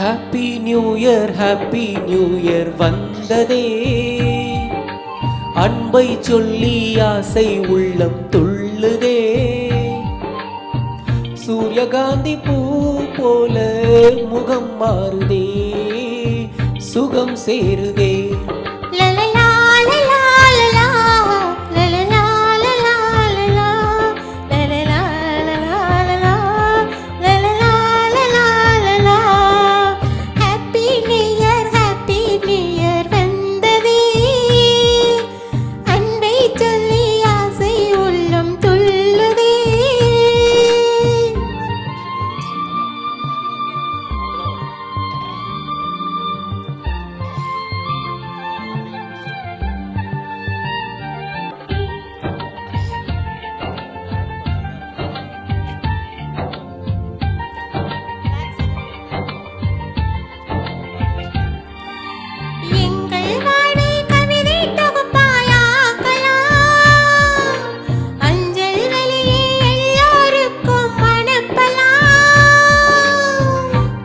Happy new year வந்ததே, அன்பை சொல்லி ஆசை உள்ளம் துள்ளுதே. சூரியகாந்தி பூ போல முகம் மாறுதே, சுகம் சேருதே.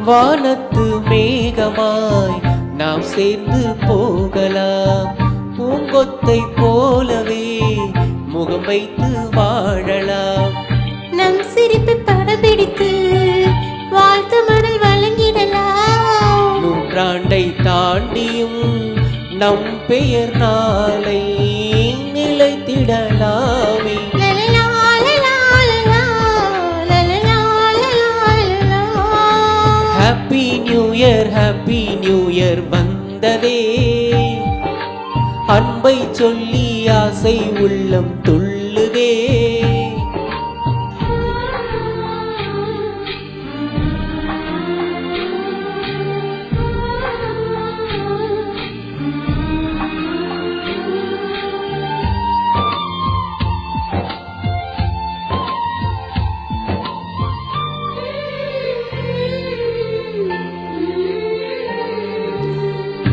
வானத்து மேகமாய் நாம் சேர்ந்து போகலாம், பூங்கொத்தை போலவே முகம் வைத்து வாழலாம். நம் சிரிப்பு படபிடித்து வாழ்த்து மடல் வழங்கிடலாம். நூற்றாண்டை தாண்டியும் நம் பெயர் நாளை நிலைத்திடலாமே. ஹாப்பி நியூ இயர் வந்ததே, அன்பை சொல்லி ஆசை உள்ளம் துள்ளுதே.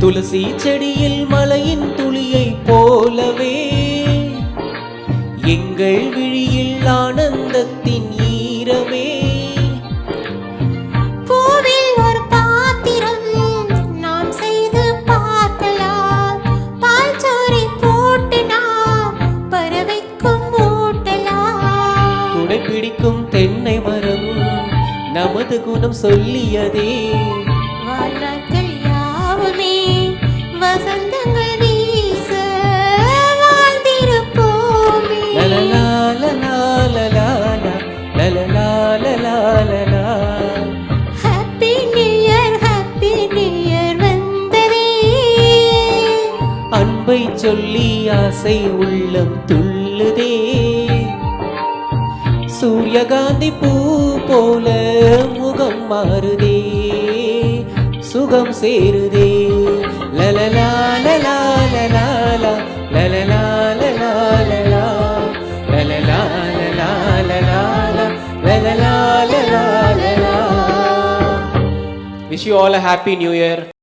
துளசி செடியில் மலையின் துளியை போலவே எங்கள் விழியில் ஆனந்தத்தின் ஈரமே. பூவில் ஒரு பாத்திரம் நாம் செய்து பார்க்கலாம், பால் சோறை போட்டு நாம் பறவைக்கும் ஊட்டலாம். குடை பிடிக்கும் தென்னை மரம் நமது குணம் சொல்லியதே. வாழ்நாட்கள் யாவுமே வசந்தங்கள் வீச வாழ்ந்திருப்போமே. ஹாப்பி நியூ இயர் வந்ததே, அன்பை சொல்லி ஆசை உள்ளம் துள்ளுதே. சூரியகாந்தி பூ போல முகம் மாறுதே, சுகம் சேருதே. லலலா லலா லலா லலலா லலா லலா லலலா லலா லலா லலலா லலா லலா. Wish you all a happy new year.